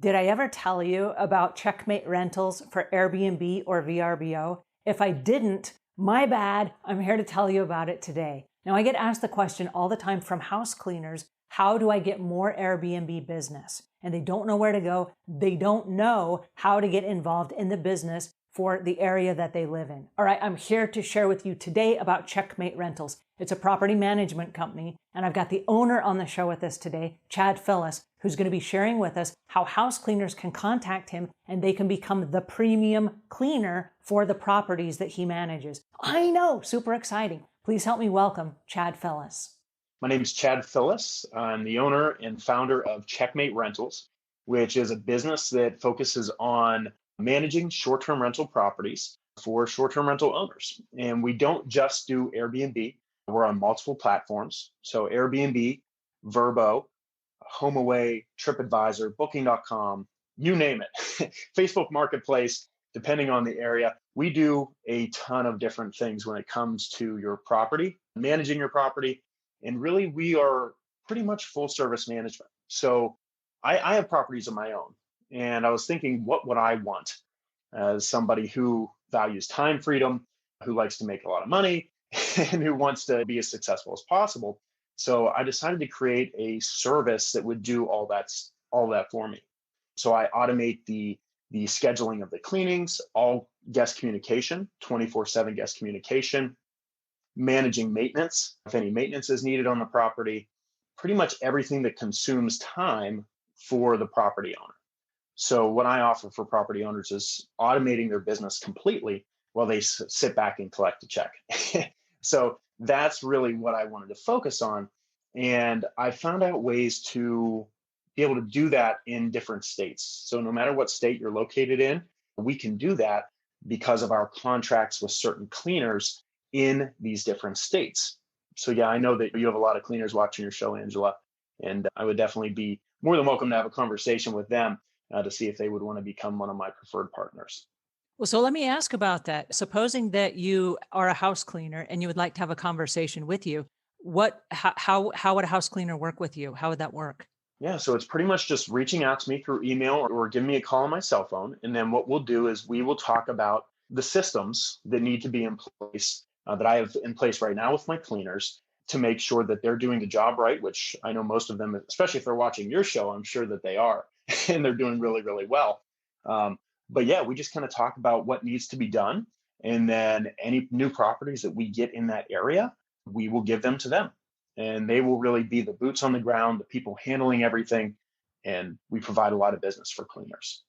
Did I ever tell you about Checkmate Rentals for Airbnb or VRBO? If I didn't, my bad. I'm here to tell you about it today. Now, I get asked the question all the time from house cleaners, how do I get more Airbnb business? And they don't know where to go. They don't know how to get involved in the business for the area that they live in. All right, I'm here to share with you today about Checkmate Rentals. It's a property management company, and I've got the owner on the show with us today, Chad Phillis, who's going to be sharing with us how house cleaners can contact him and they can become the premium cleaner for the properties that he manages. I know, super exciting. Please help me welcome Chad Phillis. My name is Chad Phillis. I'm the owner and founder of Checkmate Rentals, which is a business that focuses on managing short-term rental properties for short-term rental owners. And we don't just do Airbnb. We're on multiple platforms. So Airbnb, Vrbo, HomeAway, TripAdvisor, Booking.com, you name it. Facebook Marketplace, depending on the area. We do a ton of different things when it comes to your property, managing your property. And really, we are pretty much full service management. So I have properties of my own. And I was thinking, what would I want as somebody who values time freedom, who likes to make a lot of money, and who wants to be as successful as possible? So I decided to create a service that would do all that for me. So I automate the scheduling of the cleanings, all guest communication, 24/7 guest communication, managing maintenance, if any maintenance is needed on the property, pretty much everything that consumes time for the property owner. So what I offer for property owners is automating their business completely while they sit back and collect a check. So that's really what I wanted to focus on. And I found out ways to be able to do that in different states. So no matter what state you're located in, we can do that because of our contracts with certain cleaners in these different states. So yeah, I know that you have a lot of cleaners watching your show, Angela, and I would definitely be more than welcome to have a conversation with them to see if they would want to become one of my preferred partners. Well, so let me ask about that. Supposing that you are a house cleaner and you would like to have a conversation with you, how would a house cleaner work with you? How would that work? Yeah, so it's pretty much just reaching out to me through email or giving me a call on my cell phone. And then what we'll do is we will talk about the systems that need to be in place that I have in place right now with my cleaners to make sure that they're doing the job right, which I know most of them, especially if they're watching your show, I'm sure that they are, and they're doing really, really well. But yeah, we just kind of talk about what needs to be done. And then any new properties that we get in that area, we will give them to them. And they will really be the boots on the ground, the people handling everything. And we provide a lot of business for cleaners.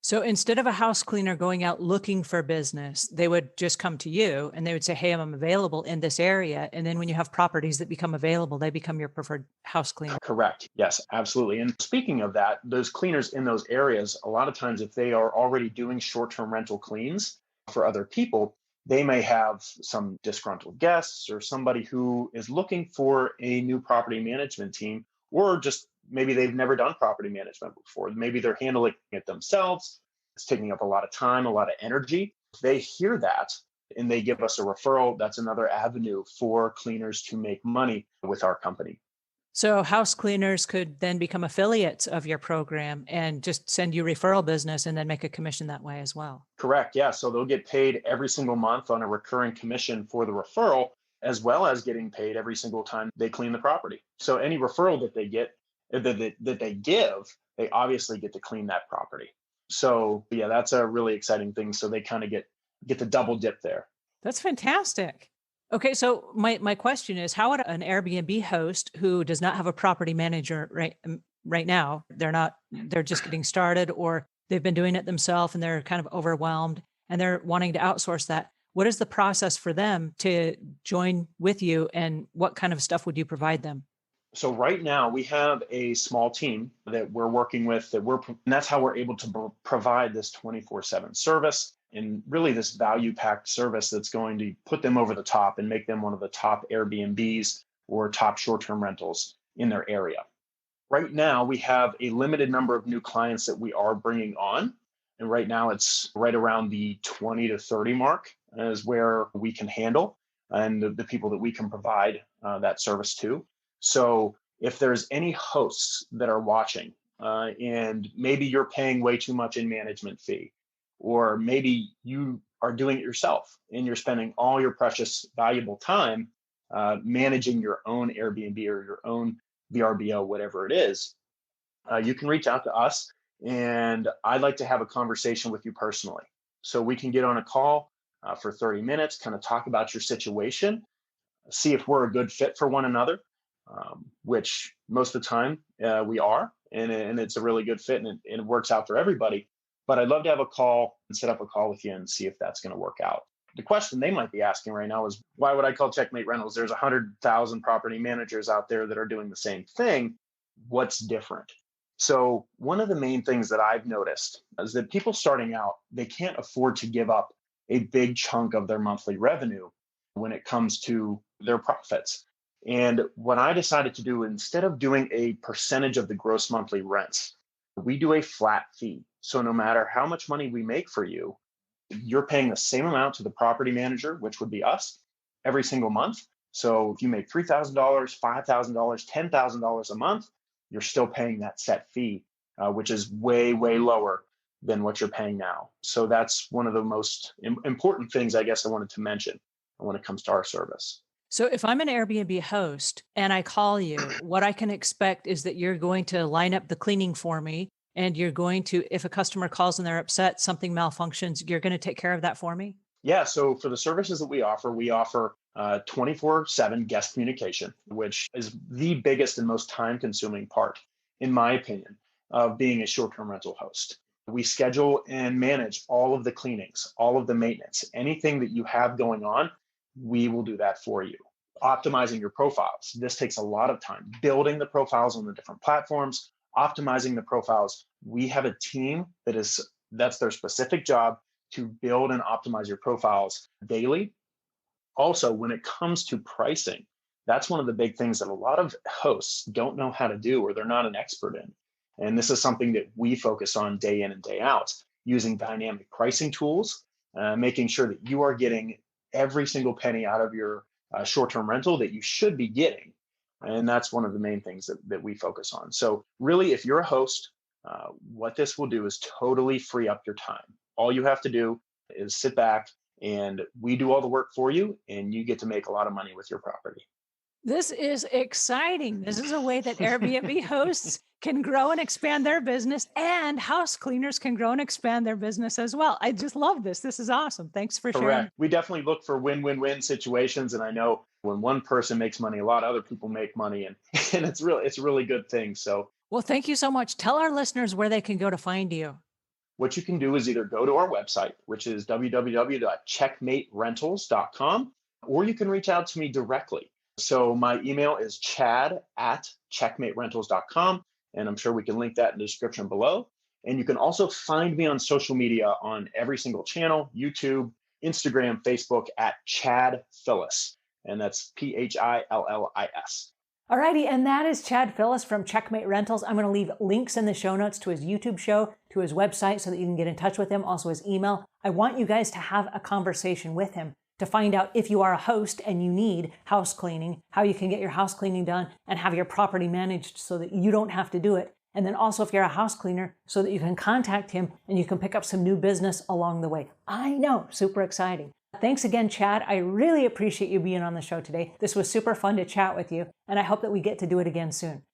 So instead of a house cleaner going out looking for business, they would just come to you and they would say, hey, I'm available in this area. And then when you have properties that become available, they become your preferred house cleaner. Correct. Yes, absolutely. And speaking of that, those cleaners in those areas, a lot of times, if they are already doing short-term rental cleans for other people, they may have some disgruntled guests or somebody who is looking for a new property management team, or just maybe they've never done property management before. Maybe they're handling it themselves. It's taking up a lot of time, a lot of energy. If they hear that and they give us a referral, that's another avenue for cleaners to make money with our company. So house cleaners could then become affiliates of your program and just send you referral business and then make a commission that way as well. Correct. Yeah. So they'll get paid every single month on a recurring commission for the referral, as well as getting paid every single time they clean the property. So any referral that they get, that they give, they obviously get to clean that property. So yeah, that's a really exciting thing. So they kind of get the double dip there. That's fantastic. Okay, so my question is, how would an Airbnb host who does not have a property manager right now, they're just getting started, or they've been doing it themselves and they're kind of overwhelmed and they're wanting to outsource that. What is the process for them to join with you, and what kind of stuff would you provide them? So right now we have a small team that we're working with and that's how we're able to provide this 24/7 service and really this value packed service that's going to put them over the top and make them one of the top Airbnbs or top short-term rentals in their area. Right now we have a limited number of new clients that we are bringing on. And right now it's right around the 20 to 30 mark is where we can handle and the people that we can provide that service to. So if there's any hosts that are watching and maybe you're paying way too much in management fee, or maybe you are doing it yourself and you're spending all your precious, valuable time managing your own Airbnb or your own VRBO, whatever it is. You can reach out to us, and I'd like to have a conversation with you personally. So we can get on a call for 30 minutes, kind of talk about your situation, see if we're a good fit for one another, which most of the time we are, and it's a really good fit, and it works out for everybody. But I'd love to have a call and set up a call with you and see if that's going to work out. The question they might be asking right now is, why would I call Checkmate Rentals? There's 100,000 property managers out there that are doing the same thing. What's different? So one of the main things that I've noticed is that people starting out, they can't afford to give up a big chunk of their monthly revenue when it comes to their profits. And what I decided to do, instead of doing a percentage of the gross monthly rents, we do a flat fee. So no matter how much money we make for you, you're paying the same amount to the property manager, which would be us, every single month. So if you make $3,000, $5,000, $10,000 a month, you're still paying that set fee, which is way, way lower than what you're paying now. So that's one of the most important things, I guess, I wanted to mention when it comes to our service. So if I'm an Airbnb host and I call you, what I can expect is that you're going to line up the cleaning for me, and you're going to, if a customer calls and they're upset, something malfunctions, you're going to take care of that for me? Yeah, so for the services that we offer 24/7 guest communication, which is the biggest and most time consuming part, in my opinion, of being a short term rental host. We schedule and manage all of the cleanings, all of the maintenance, anything that you have going on, we will do that for you. Optimizing your profiles. This takes a lot of time. Building the profiles on the different platforms, optimizing the profiles. We have a team that's their specific job to build and optimize your profiles daily. Also, when it comes to pricing, that's one of the big things that a lot of hosts don't know how to do, or they're not an expert in. And this is something that we focus on day in and day out, using dynamic pricing tools, making sure that you are getting every single penny out of your short-term rental that you should be getting. And that's one of the main things that we focus on. So really, if you're a host, what this will do is totally free up your time. All you have to do is sit back, and we do all the work for you, and you get to make a lot of money with your property. This is exciting. This is a way that Airbnb hosts can grow and expand their business, and house cleaners can grow and expand their business as well. I just love this. This is awesome. Thanks for sharing. Correct. We definitely look for win-win-win situations, and I know when one person makes money, a lot of other people make money, and and it's a really good thing. So Well, thank you so much. Tell our listeners where they can go to find you. what you can do is either go to our website, which is www.checkmaterentals.com, or you can reach out to me directly. So my email is chad@checkmaterentals.com, and I'm sure we can link that in the description below. And you can also find me on social media on every single channel: YouTube, Instagram, Facebook, at Chad Phillis. And that's Phillis. Alrighty, and that is Chad Phillis from Checkmate Rentals. I'm going to leave links in the show notes to his YouTube show, to his website, so that you can get in touch with him, also his email. I want you guys to have a conversation with him to find out if you are a host and you need house cleaning, how you can get your house cleaning done and have your property managed so that you don't have to do it. And then also if you're a house cleaner, so that you can contact him and you can pick up some new business along the way. I know, super exciting. Thanks again, Chad. I really appreciate you being on the show today. This was super fun to chat with you, and I hope that we get to do it again soon.